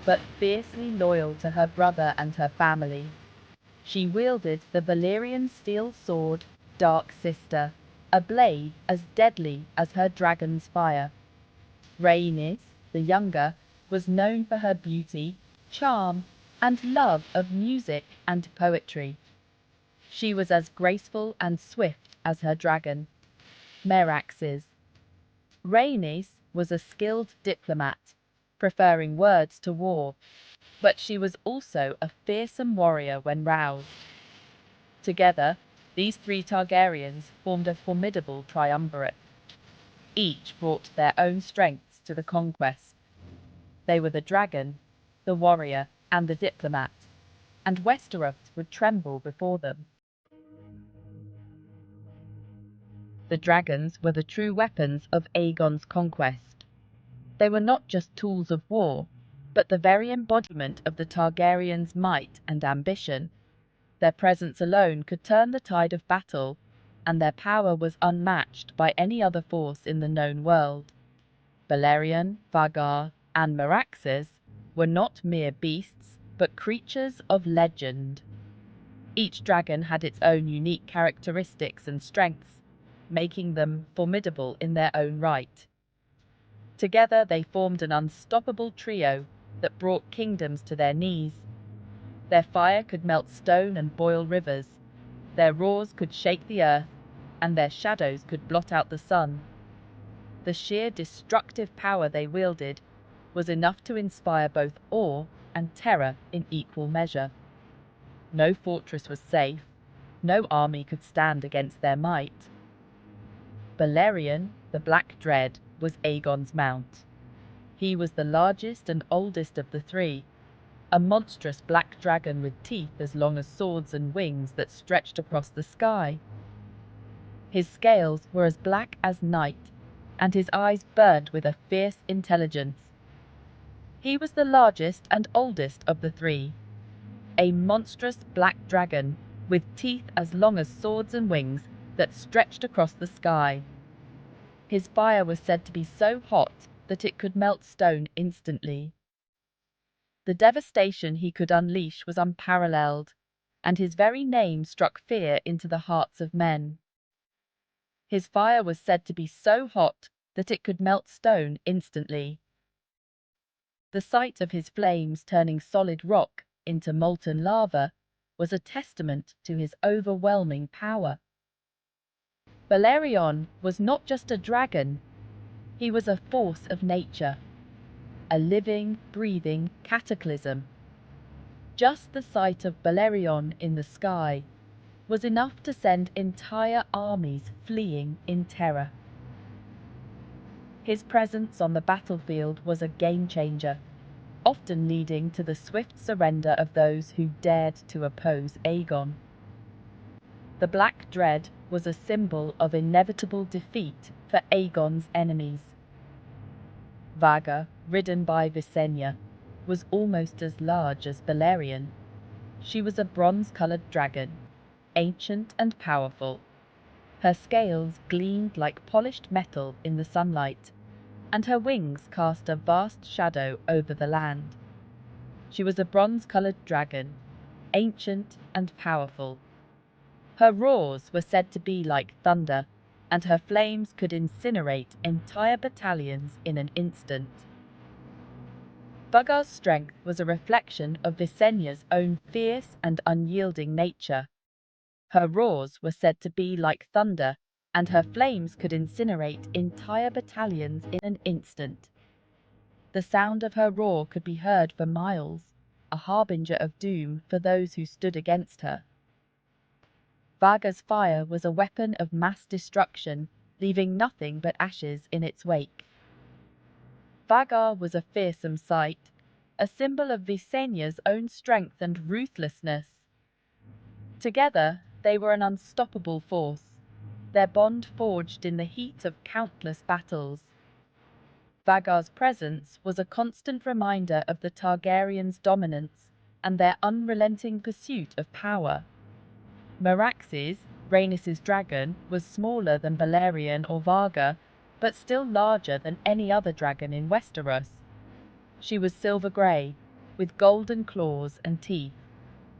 but fiercely loyal to her brother and her family. She wielded the Valyrian steel sword, Dark Sister, a blade as deadly as her dragon's fire. Rhaenys, the younger, was known for her beauty, charm, and love of music and poetry. She was as graceful and swift as her dragon, Meraxes. Rhaenys was a skilled diplomat, preferring words to war, but she was also a fearsome warrior when roused. Together, these three Targaryens formed a formidable triumvirate. Each brought their own strengths to the conquest. They were the dragon, the warrior, and the diplomat, and Westeros would tremble before them. The dragons were the true weapons of Aegon's conquest. They were not just tools of war, but the very embodiment of the Targaryens' might and ambition. Their presence alone could turn the tide of battle, and their power was unmatched by any other force in the known world. Balerion, Vhagar, and Meraxes were not mere beasts, but creatures of legend. Each dragon had its own unique characteristics and strengths, making them formidable in their own right. Together they formed an unstoppable trio that brought kingdoms to their knees. Their fire could melt stone and boil rivers, their roars could shake the earth, and their shadows could blot out the sun. The sheer destructive power they wielded was enough to inspire both awe and terror in equal measure. No fortress was safe, no army could stand against their might. Balerion, the Black Dread, was Aegon's mount. He was the largest and oldest of the three, a monstrous black dragon with teeth as long as swords and wings that stretched across the sky. His scales were as black as night, and his eyes burned with a fierce intelligence. He was the largest and oldest of the three, a monstrous black dragon with teeth as long as swords and wings that stretched across the sky. His fire was said to be so hot that it could melt stone instantly. The devastation he could unleash was unparalleled, and his very name struck fear into the hearts of men. His fire was said to be so hot that it could melt stone instantly. The sight of his flames turning solid rock into molten lava was a testament to his overwhelming power. Balerion was not just a dragon, he was a force of nature, a living, breathing cataclysm. Just the sight of Balerion in the sky was enough to send entire armies fleeing in terror. His presence on the battlefield was a game-changer, often leading to the swift surrender of those who dared to oppose Aegon. The Black Dread was a symbol of inevitable defeat for Aegon's enemies. Vhagar, ridden by Visenya, was almost as large as Balerion. She was a bronze-colored dragon, ancient and powerful. Her scales gleamed like polished metal in the sunlight, and her wings cast a vast shadow over the land. She was a bronze-colored dragon, ancient and powerful. Her roars were said to be like thunder, and her flames could incinerate entire battalions in an instant. Vhagar's strength was a reflection of Visenya's own fierce and unyielding nature. Her roars were said to be like thunder, and her flames could incinerate entire battalions in an instant. The sound of her roar could be heard for miles, a harbinger of doom for those who stood against her. Vhagar's fire was a weapon of mass destruction, leaving nothing but ashes in its wake. Vhagar was a fearsome sight, a symbol of Visenya's own strength and ruthlessness. Together, they were an unstoppable force, their bond forged in the heat of countless battles. Vhagar's presence was a constant reminder of the Targaryens' dominance and their unrelenting pursuit of power. Meraxes, Rhaenys' dragon, was smaller than Balerion or Vhagar, but still larger than any other dragon in Westeros. She was silver-grey, with golden claws and teeth.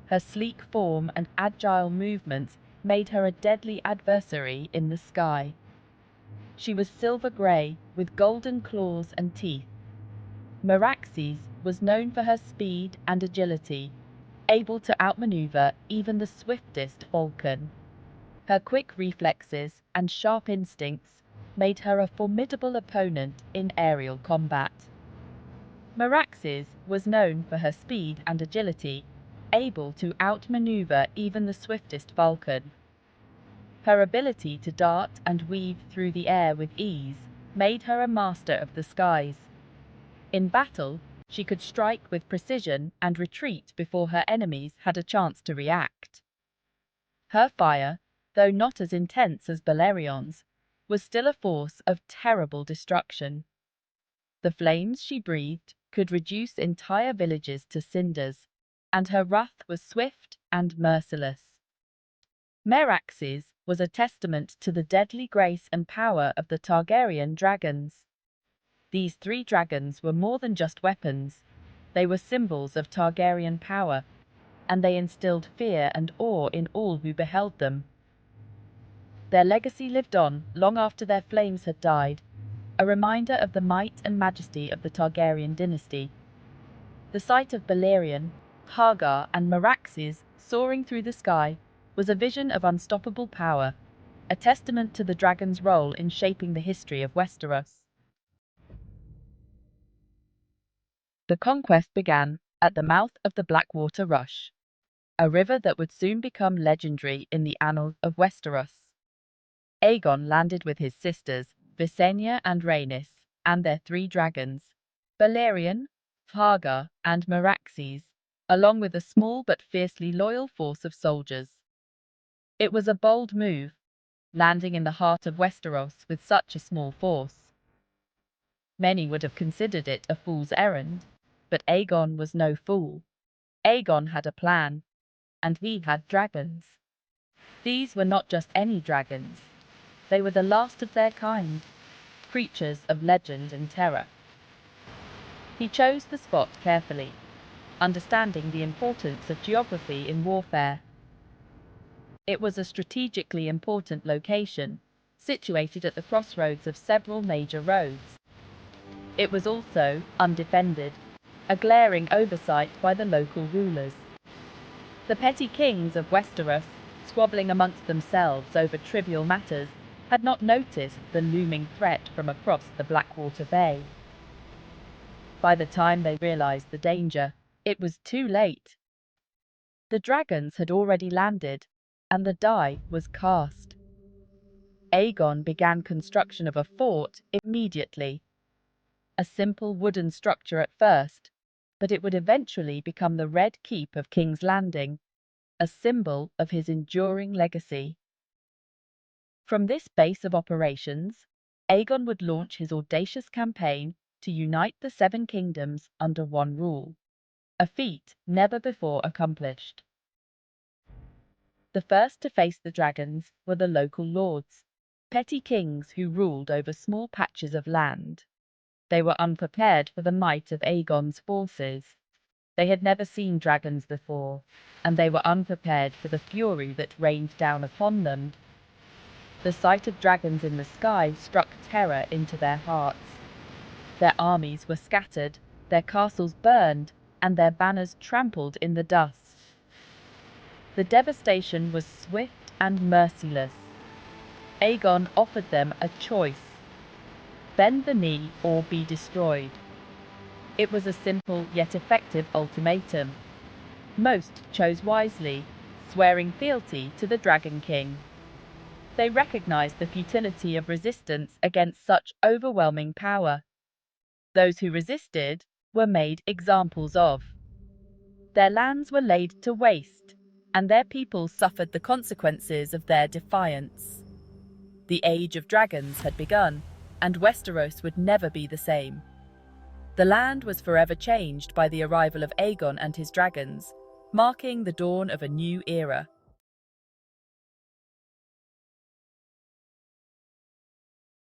Her sleek form and agile movements made her a deadly adversary in the sky. She was silver-grey, with golden claws and teeth. Meraxes was known for her speed and agility, able to outmaneuver even the swiftest falcon. Her quick reflexes and sharp instincts made her a formidable opponent in aerial combat. Meraxes was known for her speed and agility, able to outmaneuver even the swiftest falcon. Her ability to dart and weave through the air with ease made her a master of the skies. In battle, she could strike with precision and retreat before her enemies had a chance to react. Her fire, though not as intense as Balerion's, was still a force of terrible destruction. The flames she breathed could reduce entire villages to cinders, and her wrath was swift and merciless. Meraxes was a testament to the deadly grace and power of the Targaryen dragons. These 3 dragons were more than just weapons. They were symbols of Targaryen power, and they instilled fear and awe in all who beheld them. Their legacy lived on long after their flames had died, a reminder of the might and majesty of the Targaryen dynasty. The sight of Balerion, Hagar, and Meraxes soaring through the sky was a vision of unstoppable power, a testament to the dragon's role in shaping the history of Westeros. The conquest began at the mouth of the Blackwater Rush, a river that would soon become legendary in the annals of Westeros. Aegon landed with his sisters, Visenya and Rhaenys, and their 3 dragons, Balerion, Hagar, and Meraxes, along with a small but fiercely loyal force of soldiers. It was a bold move, landing in the heart of Westeros with such a small force. Many would have considered it a fool's errand, but Aegon was no fool. Aegon had a plan, and he had dragons. These were not just any dragons. They were the last of their kind, creatures of legend and terror. He chose the spot carefully, understanding the importance of geography in warfare. It was a strategically important location, situated at the crossroads of several major roads. It was also undefended, a glaring oversight by the local rulers. The petty kings of Westeros, squabbling amongst themselves over trivial matters, had not noticed the looming threat from across the Blackwater Bay. By the time they realized the danger, it was too late. The dragons had already landed, and the die was cast. Aegon began construction of a fort immediately. A simple wooden structure at first, but it would eventually become the Red Keep of King's Landing, a symbol of his enduring legacy. From this base of operations, Aegon would launch his audacious campaign to unite the 7 kingdoms under one rule, a feat never before accomplished. The first to face the dragons were the local lords, petty kings who ruled over small patches of land. They were unprepared for the might of Aegon's forces. They had never seen dragons before, and they were unprepared for the fury that rained down upon them. The sight of dragons in the sky struck terror into their hearts. Their armies were scattered, their castles burned, and their banners trampled in the dust. The devastation was swift and merciless. Aegon offered them a choice: bend the knee or be destroyed. It was a simple yet effective ultimatum. Most chose wisely, swearing fealty to the Dragon King. They recognized the futility of resistance against such overwhelming power. Those who resisted were made examples of. Their lands were laid to waste, and their people suffered the consequences of their defiance. The Age of Dragons had begun, and Westeros would never be the same. The land was forever changed by the arrival of Aegon and his dragons, marking the dawn of a new era.